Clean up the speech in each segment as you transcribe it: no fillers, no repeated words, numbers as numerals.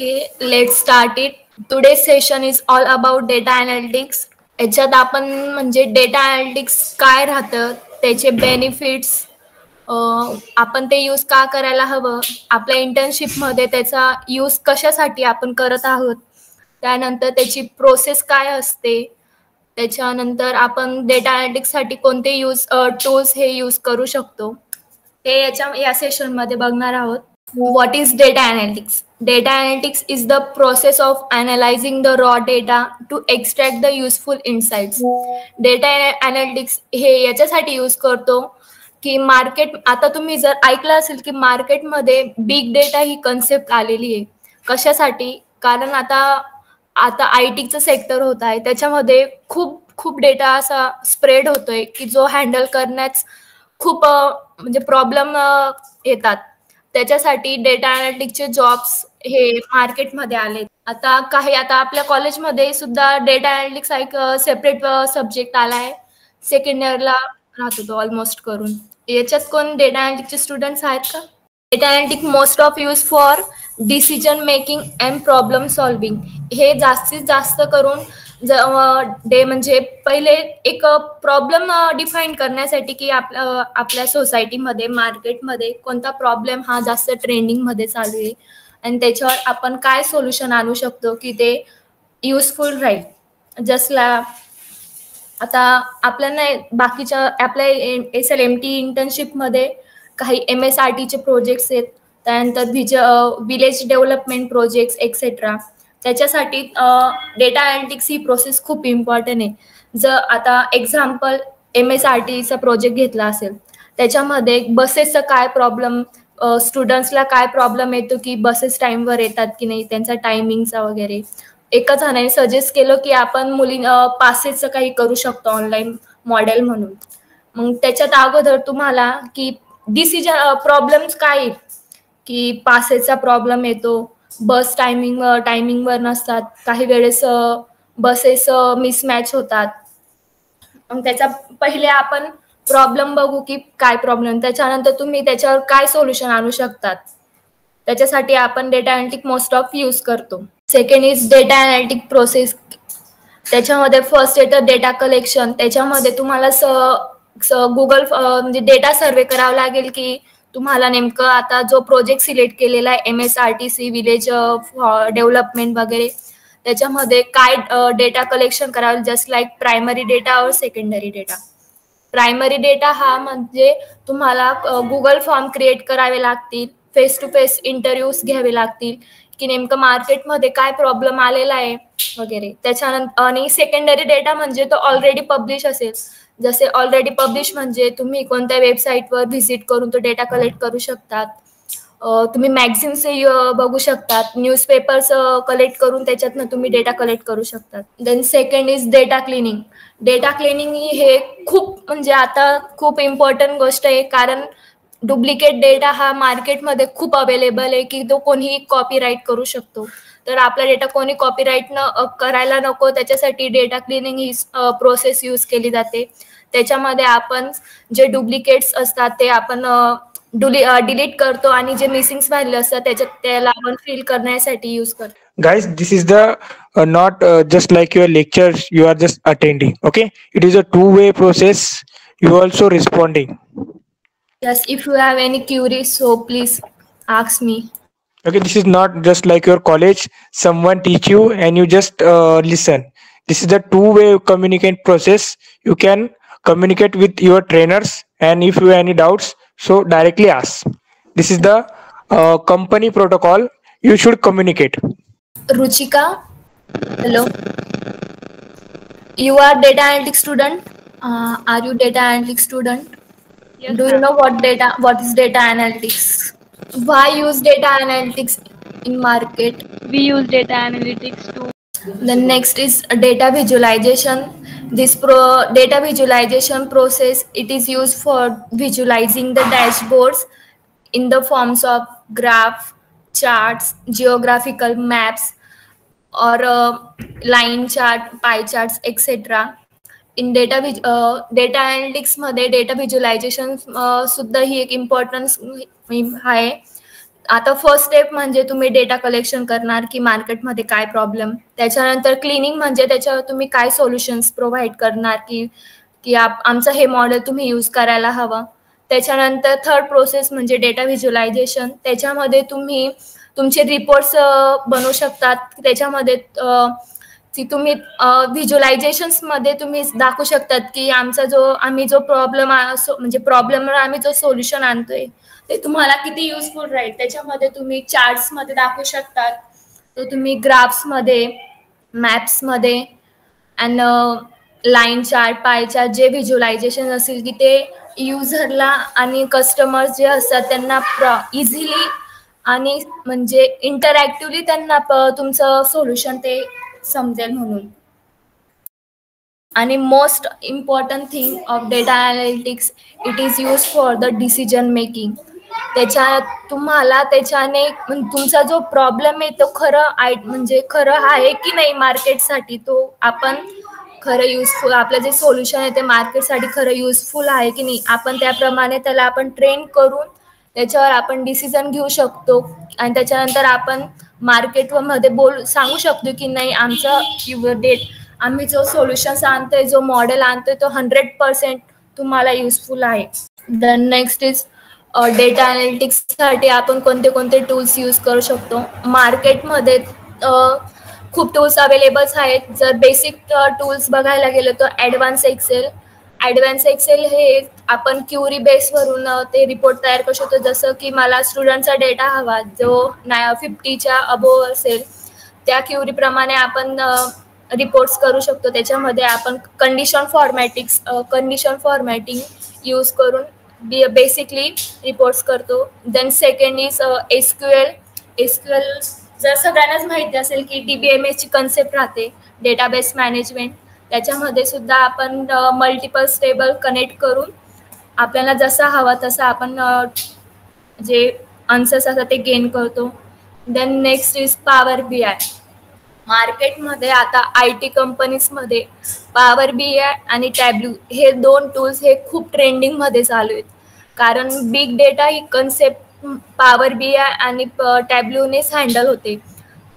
Okay, let's start it. Today's session is all about data analytics. याच्यात आपण म्हणजे data analytics काय राहतं, त्याचे बेनिफिट्स, आपण ते यूज का करायला हवं, आपल्या इंटर्नशिपमध्ये त्याचा यूज कशासाठी आपण करत आहोत, त्यानंतर त्याची प्रोसेस काय असते, त्याच्यानंतर आपण डेटा अनालिटिक्ससाठी कोणते टूल्स हे यूज करू शकतो, ते या सेशनमध्ये बघणार आहोत. What is data analytics? Data analytics is the process of analyzing the raw data to extract the useful insights. Data analytics हे याच्यासाठी यूज करतो की मार्केट, आता तुम्ही जर ऐकलं असेल की मार्केटमध्ये बिग डेटा ही कन्सेप्ट आलेली आहे. कशासाठी? कारण आता आता आय टीचं सेक्टर होत आहे, त्याच्यामध्ये खूप खूप डेटा असा स्प्रेड होतोय की जो हँडल करण्यास खूप म्हणजे प्रॉब्लेम येतात. त्याच्यासाठी डेटा अनालिटिक्सचे जॉब्स हे मार्केटमध्ये आले. आता आपल्या कॉलेजमध्ये सुद्धा डेटा अनालिटिक्स एक सेपरेट सब्जेक्ट आला आहे. सेकंड इयरला राहतो तो ऑलमोस्ट करून. याच्यात कोण डेटा अनालिटिक्सचे स्टुडंट्स आहेत का? Data analytics most of use for decision making and problem solving. हे जास्तीत जास्त करून म्हणजे पहिले एक प्रॉब्लेम डिफाईन करण्यासाठी की आपल्या सोसायटीमध्ये, मार्केटमध्ये कोणता प्रॉब्लेम हा जास्त ट्रेंडिंगमध्ये चालू आहे आणि त्याच्यावर आपण काय सोल्युशन आणू शकतो की ते युजफुल राहील. आता आपल्याला बाकीच्या आपल्या SLMT इंटर्नशिपमध्ये काही MSRTचे प्रोजेक्ट्स आहेत, त्यानंतर विलेज डेव्हलपमेंट प्रोजेक्ट्स एक्सेट्रा. त्याच्यासाठी डेटा अनालिटिक्स ही प्रोसेस खूप इम्पॉर्टंट आहे. जर आता एक्झाम्पल MSRTचा प्रोजेक्ट घेतला असेल, त्याच्यामध्ये बसेसचा काय प्रॉब्लेम, स्टुडंट्सला काय प्रॉब्लेम येतो की बसेस टाईमवर येतात की नाही, त्यांचा टायमिंगचा वगैरे. एका जणाने सजेस्ट केलं की आपण पासेसचं काही करू शकतो ऑनलाईन मॉडेल म्हणून. मग त्याच्यात अगोदर तुम्हाला की डिसिजन प्रॉब्लेम्स काय आहेत की पासेसचा प्रॉब्लेम येतो, बस टायमिंगवर नसतात, काही वेळेस बसेस मिसमॅच होतात. मग त्याचा पहिले आपण प्रॉब्लेम बघू की काय प्रॉब्लेम, त्याच्यानंतर तुम्ही त्याच्यावर काय सोल्युशन आणू शकतात. त्याच्यासाठी आपण data analytics most of use करतो. Second is data analytics process. त्याच्यामध्ये फर्स्ट येतं डेटा कलेक्शन. त्याच्यामध्ये तुम्हाला गुगल म्हणजे डेटा सर्वे करावा लागेल की तुम्हाला नेमकं आता जो प्रोजेक्ट सिलेक्ट केलेला आहे MSRTC विलेज डेव्हलपमेंट वगैरे, त्याच्यामध्ये काय डेटा कलेक्शन करावं, जस्ट लाईक प्रायमरी डेटा और सेकंडरी डेटा. प्रायमरी डेटा हा म्हणजे तुम्हाला गुगल फॉर्म क्रिएट करावे लागतील, फेस टू फेस इंटरव्ह्यूज घ्यावे लागतील की नेमकं मार्केटमध्ये काय प्रॉब्लेम आलेला आहे वगैरे. त्याच्यानंतर आणि सेकंडरी डेटा म्हणजे तो ऑलरेडी पब्लिश असेल. जसे ऑलरेडी पब्लिश म्हणजे तुम्ही कोणत्या वेबसाईटवर व्हिजिट करून तो डेटा कलेक्ट करू शकतात. तुम्ही मॅगझिन्स बघू शकतात, न्यूजपेपर्स कलेक्ट करून त्याच्यातनं तुम्ही डेटा कलेक्ट करू शकतात. Then second is data cleaning. Data cleaning हे खूप म्हणजे आता खूप इम्पॉर्टंट गोष्ट आहे, कारण डुप्लिकेट डेटा हा मार्केटमध्ये खूप अवेलेबल आहे की तो कोणीही कॉपीराईट करू शकतो. तर आपला डेटा कोणी कॉपीराईट करायला नको, त्याच्यासाठी डेटा क्लिनिंग ही प्रोसेस यूज केली जाते. त्याच्यामध्ये आपण जे डुप्लिकेट्स असतात ते आपण डिलीट करतो आणि जे मिसिंग व्हॅल्यू असतात त्याला आपण फिल करण्यासाठी यूज करतो. Guys, this is the not just like your lectures you are just attending. Okay, it is a two-way process. You also responding. Yes, if you have any queries, so please ask me. Okay, this is not just like your college. Someone teach you and you just listen. This is the two-way communicate process. You can communicate with your trainers, and if you have any doubts, so directly ask. This is the company protocol. You should communicate. Ruchika, hello. You are data analytics student. Are you data analytics student? Yes, Do you know what is data analytics? Why use data analytics in market? we use data analytics to. The next is data visualization. This data visualization process, it is used for visualizing the dashboards in the forms of graph, charts, geographical maps, or line chart, pie charts, etc. In data अनालिटिक्समध्ये data visualization सुद्धा ही एक importance आहे. आता first step म्हणजे तुम्ही data collection करणार की मार्केटमध्ये काय प्रॉब्लेम, त्याच्यानंतर क्लिनिंग म्हणजे त्याच्यावर तुम्ही काय सोल्युशन्स प्रोव्हाइड करणार की की आमचं हे मॉडेल तुम्ही यूज करायला हवं. त्याच्यानंतर थर्ड प्रोसेस म्हणजे डेटा व्हिज्युअलायझेशन. त्याच्यामध्ये तुम्ही तुमचे रिपोर्ट्स बनवू शकतात. त्याच्यामध्ये ती तुम्ही व्हिज्युअलायझेशन्समध्ये तुम्ही दाखवू शकतात की आम्ही जो प्रॉब्लेम म्हणजे प्रॉब्लेमवर आम्ही जो सोल्युशन आणतोय ते तुम्हाला किती युजफुल राहील. त्याच्यामध्ये तुम्ही चार्ट्समध्ये दाखवू शकतात. तो तुम्ही ग्राफ्समध्ये, मॅप्समध्ये and line chart, pie chart जे व्हिज्युअलायझेशन असेल की ते युजरला आणि कस्टमर्स जे असतात त्यांना इझिली आणि म्हणजे इंटरॅक्टिव्हली त्यांना तुमचं सोल्युशन ते समजेल म्हणून. आणि most important thing of data analytics, it is use for the decision making. तुम्हाला त्याच्याने तुमचा जो प्रॉब्लेम आहे तो म्हणजे खरं आहे की नाही मार्केटसाठी, तो आपण खरं युजफुल आपलं जे सोल्युशन आहे ते मार्केटसाठी खरं युजफुल आहे की नाही, आपण त्याप्रमाणे त्याला आपण ट्रेन करून त्याच्यावर आपण डिसिजन घेऊ शकतो. आणि त्याच्यानंतर आपण मार्केटमध्ये सांगू शकतो की नाही आम्ही जो सोल्युशन्स आणतोय, जो मॉडेल आणतोय तो 100% तुम्हाला युजफुल आहे. देन नेक्स्ट इज डेटा अनालिटिक्ससाठी आपण कोणते कोणते टूल्स यूज करू शकतो. मार्केटमध्ये खूप टूल्स अवेलेबल्स आहेत. जर बेसिक टूल्स बघायला गेलो तर ॲडव्हान्स एक्सेल हे आपण क्युरी बेसवरून ते रिपोर्ट तयार करू शकतो. जसं की मला स्टुडंटचा डेटा हवा जो 50च्या अबोव असेल, त्या क्युरीप्रमाणे आपण रिपोर्ट्स करू शकतो. त्याच्यामध्ये आपण कंडिशन फॉर्मॅटिंग यूज करून बेसिकली रिपोर्ट्स करतो. Then second is SQL. जर सगळ्यांनाच माहिती असेल की DBMS ची कन्सेप्ट राहते, डेटाबेस मॅनेजमेंट. त्याच्यामध्ये सुद्धा आपण मल्टिपल टेबल कनेक्ट करून आपल्याला जसा हवा तसा आपण जे आन्सर्स असतात ते गेन करतो. Then next is power BI. मार्केटमध्ये आता IT कंपनीजमध्ये पॉवर BI आणि टॅब्ल्यू हे 2 टूल्स हे खूप ट्रेंडिंगमध्ये चालू आहेत. कारण बिग डेटा ही कन्सेप्ट पॉवर BI आणि टॅब्ल्यूनेच हँडल होते.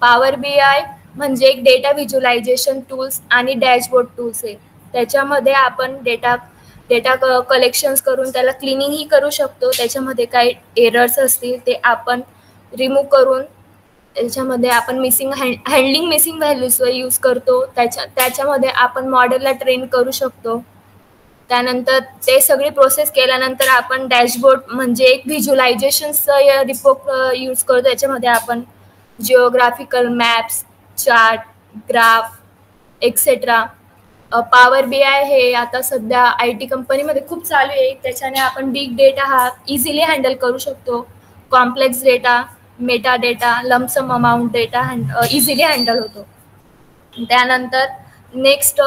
पॉवर BI म्हणजे एक डेटा व्हिज्युअलायझेशन टूल्स आणि डॅशबोर्ड टूल्स आहे. त्याच्यामध्ये आपण डेटा कलेक्शन्स करून त्याला क्लिनिंगही करू शकतो. त्याच्यामध्ये काही एरर्स असतील ते आपण रिमूव्ह करून त्याच्यामध्ये आपण हँडलिंग मिसिंग व्हॅल्यूज यूज करतो. त्याच्यामध्ये आपण मॉडेलला ट्रेन करू शकतो. त्यानंतर ते सगळी प्रोसेस केल्यानंतर आपण डॅशबोर्ड म्हणजे एक व्हिज्युअलायझेशनचं रिपोर्ट यूज करतो. त्याच्यामध्ये आपण geographical maps, chart, graph etcetera. Power BI हे आता सध्या IT कंपनीमध्ये खूप चालू आहे. त्याच्याने आपण बिग डेटा हा इझिली हँडल करू शकतो. Complex data, Meta data, lump sum amount data easily handle होतो. त्यानंतर नेक्स्ट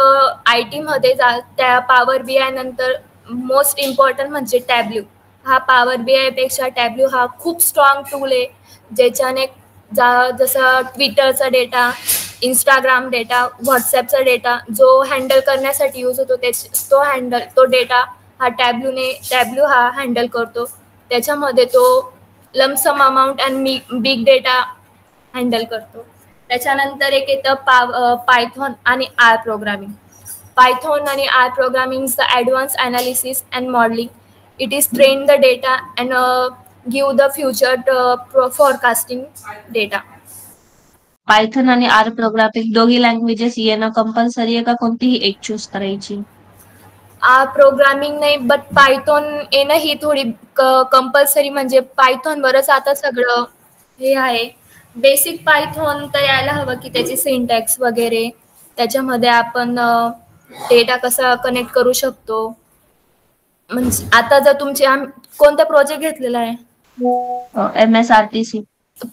IT मध्ये त्या पॉवर BI नंतर मोस्ट इम्पॉर्टंट म्हणजे टॅब्ल्यू. हा पॉवर BI पेक्षा टॅब्ल्यू हा खूप स्ट्रॉंग टूल आहे, ज्याच्याने जसं ट्विटरचा डेटा, इंस्टाग्राम डेटा, व्हॉट्सॲपचा डेटा जो हँडल करण्यासाठी यूज होतो तो डेटा हा टॅब्ल्यू हा हँडल करतो. त्याच्यामध्ये तो लमसम अमाऊंट आणि बिग डेटा हँडल करतो. त्याच्यानंतर एक येतं पायथॉन आणि R प्रोग्रामिंग. पायथॉन आणि R programming is the advance analysis and modelling. It is train the data and give the future forecasting data. Python आणि R प्रोग्रामिंग दोन्ही languages येणं कंपल्सरी आहे का कोणतीही एक चूज करायची? R प्रोग्रामिंग नाही, बट पायथॉन येणं ही थोडी कंपल्सरी. म्हणजे पायथॉनवरच आता सगळं हे आहे. बेसिक पायथॉन तर यायला हवं की त्याची सिंटॅक्स वगैरे, त्याच्यामध्ये आपण डेटा कसा कनेक्ट करू शकतो. म्हणजे आता जर कोणता प्रोजेक्ट घेतलेला आहे? MSRTC.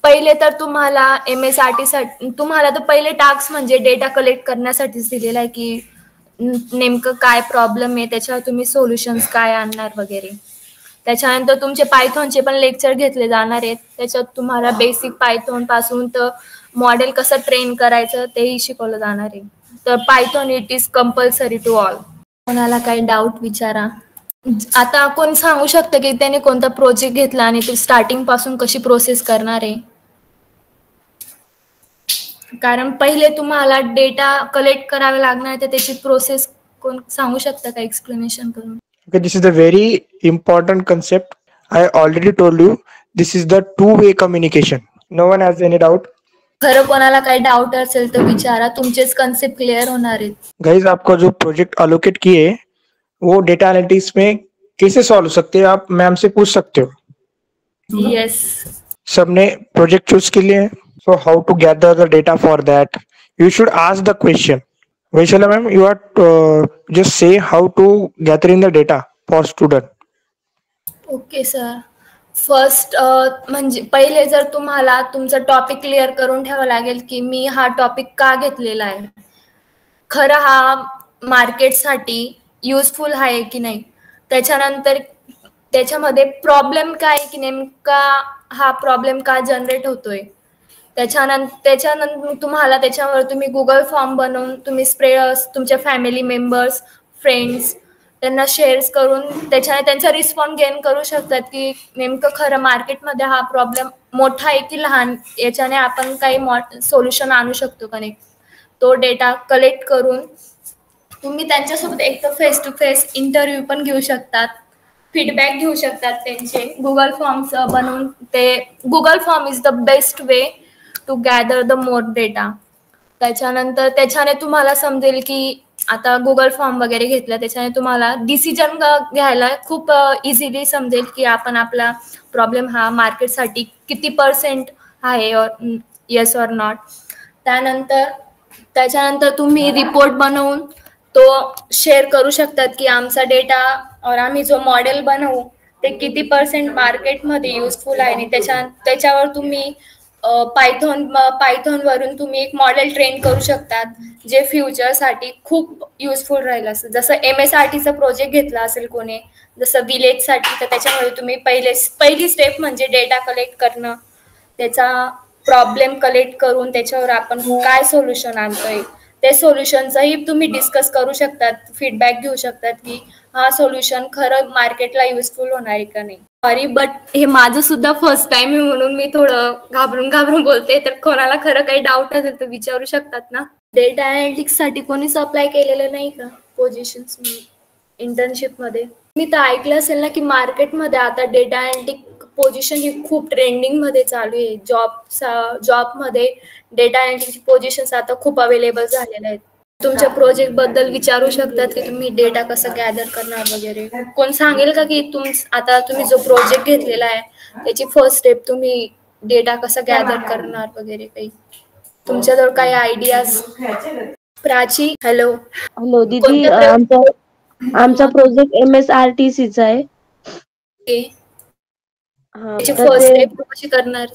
पहिले तर तुम्हाला MSRTC तुम्हाला तर पहिले टास्क म्हणजे डेटा कलेक्ट करण्यासाठीच दिलेला आहे की नेमकं काय प्रॉब्लेम आहे, त्याच्यावर तुम्ही सोल्युशन्स काय आणणार वगैरे. त्याच्यानंतर तुमचे पायथॉनचे पण लेक्चर घेतले जाणार आहेत. त्याच्यात तुम्हाला बेसिक पायथॉन पासून तर मॉडेल कसं ट्रेन करायचं तेही शिकवलं जाणार आहे. तर Python it is compulsory to all. कोणाला काही डाऊट विचारा. आता कोण सांगू शकतं की त्याने कोणता प्रोजेक्ट घेतला आणि ते स्टार्टिंग पासून कशी प्रोसेस करणार आहे? कारण पहिले तुम्हाला डेटा कलेक्ट करावा लागणार, तर त्याची प्रोसेस कोण सांगू शकता का एक्सप्लेनेशन करून? Okay, this is a very important concept. I already told you this is the two-way communication. No one has any doubt. खरं कोणाला काही डाऊट असेल तर विचारा, तुमचेच कन्सेप्ट क्लिअर होणार आहेत. गाइस, आपका जो प्रोजेक्ट अलोकेट किए वो डेटा एनालिटिक्स में कैसे सॉल्व हो सकते हैं, आप मैम से पूछ सकते हो. येस. सबने प्रोजेक्ट चूज के लिए, so how to gather the data for that, you should ask the question. Vaishala ma'am, you are just say how to gathering the data for student. Okay sir. First म्हणजे पहिले जर तुम्हाला तुमचा topic clear करून ठेवावा लागेल की मी हा टॉपिक का घेतलेला आहे, खरं हा मार्केटसाठी युजफुल आहे की नाही. त्याच्यानंतर त्याच्यामध्ये प्रॉब्लेम काय की नेमका हा प्रॉब्लेम का जनरेट होतोय. त्याच्यानंतर तुम्हाला त्याच्यावर तुम्ही गुगल फॉर्म बनवून तुम्ही तुमच्या फॅमिली मेंबर्स, फ्रेंड्स त्यांना शेअर्स करून त्याच्याने त्यांचा रिस्पॉन्स गेन करू शकतात की नेमकं खरं मार्केटमध्ये हा प्रॉब्लेम मोठा आहे की लहान, याच्याने आपण काही सोल्युशन आणू शकतो का नाही. तो डेटा कलेक्ट करून तुम्ही त्यांच्यासोबत एक तर फेस टू फेस इंटरव्ह्यू पण घेऊ शकतात, फीडबॅक घेऊ शकतात त्यांचे. गुगल फॉर्म्स बनवून ते Google form is the best way to gather the more data. त्याच्यानंतर त्याच्याने तुम्हाला समजेल की आता गुगल फॉर्म वगैरे घेतला त्याच्याने तुम्हाला डिसिजन घ्यायला खूप इझिली समजेल की आपण आपला प्रॉब्लेम हा मार्केटसाठी किती % आहे येस ऑर नॉट. त्याच्यानंतर तुम्ही रिपोर्ट बनवून तो शेअर करू शकतात की आमचा डेटा और आम्ही जो मॉडेल बनवू ते किती % मार्केटमध्ये युजफुल आहे. आणि त्याच्यावर तुम्ही पायथॉन वरून तुम्ही एक मॉडेल ट्रेन करू शकतात जे फ्युचरसाठी खूप युजफुल राहील. असं जसं MSRTचा प्रोजेक्ट घेतला असेल कोणी, जसं विलेजसाठी, तर त्याच्यामध्ये तुम्ही पहिली स्टेप म्हणजे डेटा कलेक्ट करणं, त्याचा प्रॉब्लेम कलेक्ट करून त्याच्यावर आपण काय सोल्युशन आणतोय ते सोल्युशनचंही तुम्ही डिस्कस करू शकतात, फीडबॅक घेऊ शकतात की हा सोल्युशन खरं मार्केटला युजफुल होणार आहे का नाही. सॉरी बट हे माझं सुद्धा फर्स्ट टाइम आहे म्हणून मी थोडं घाबरून बोलते, तर कोणाला खरं काही डाऊट असेल तर विचारू शकतात ना. डेटा अनालिटिक्स साठी कोणीच अप्लाय केलेलं नाही का पोझिशन्स इंटर्नशिप मध्ये? मी तर ऐकलं असेल ना की मार्केटमध्ये आता डेटा अनालिटिक पोझिशन ही खूप ट्रेंडिंग मध्ये चालू आहे. जॉबमध्ये डेटा अनालिटिक्स पोझिशन्स आता खूप अवेलेबल झालेल्या आहेत. तुमच्या प्रोजेक्ट बद्दल विचारू शकतात की तुम्ही डेटा कसं गॅदर करणार वगैरे. कोण सांगेल का की आता तुम्ही जो प्रोजेक्ट घेतलेला आहे त्याची फर्स्ट स्टेप तुम्ही डेटा कसं गॅदर करणार वगैरे काही तुमच्याजवळ काही आयडियाज? प्राची, हॅलो. हॅलो दीदी, आमचा प्रोजेक्ट MSRTCचा आहे. त्याची फर्स्ट स्टेप कशी करणार?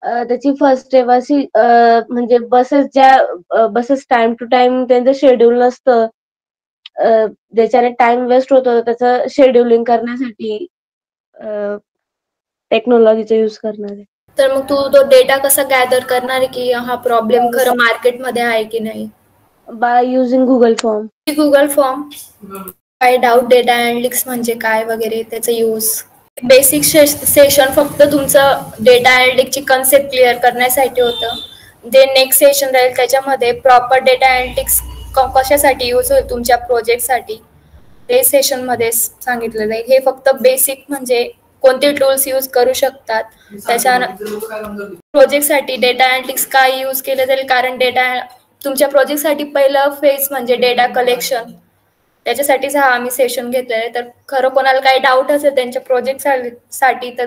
त्याची फर्स्ट स्टेप अशी म्हणजे बसेस टाइम टू टाइम त्यांचं शेड्यूल नसतं, ज्याच्याने टाइम वेस्ट होतो, त्याचं शेड्युलिंग करण्यासाठी टेक्नॉलॉजीचा यूज करणार आहे. तर मग तू तो डेटा कसा गॅदर करणार की हा प्रॉब्लेम खरं मार्केटमध्ये आहे की नाही? By using Google form. Google form काय डाऊट डेटा अनालिटिक्स म्हणजे काय वगैरे त्याचा यूज. बेसिक सेशन फक्त तुमचं डेटा अनालिटिक्सची कन्सेप्ट क्लिअर करण्यासाठी होतं. जे नेक्स्ट सेशन राहील त्याच्यामध्ये प्रॉपर डेटा अनालिटिक्स कशासाठी यूज होईल तुमच्या प्रोजेक्टसाठी ते सेशन मध्ये सांगितलं जाईल. हे फक्त बेसिक म्हणजे कोणते टूल्स यूज करू शकतात, त्याच्या प्रोजेक्टसाठी डेटा अनालिटिक्स काय यूज केलं जाईल. कारण तुमच्या प्रोजेक्टसाठी पहिलं फेज म्हणजे डेटा कलेक्शन, त्याच्यासाठीच हा आम्ही सेशन घेतलेला आहे. तर खरं कोणाला काही डाऊट असेल त्यांच्या प्रोजेक्ट साठी तर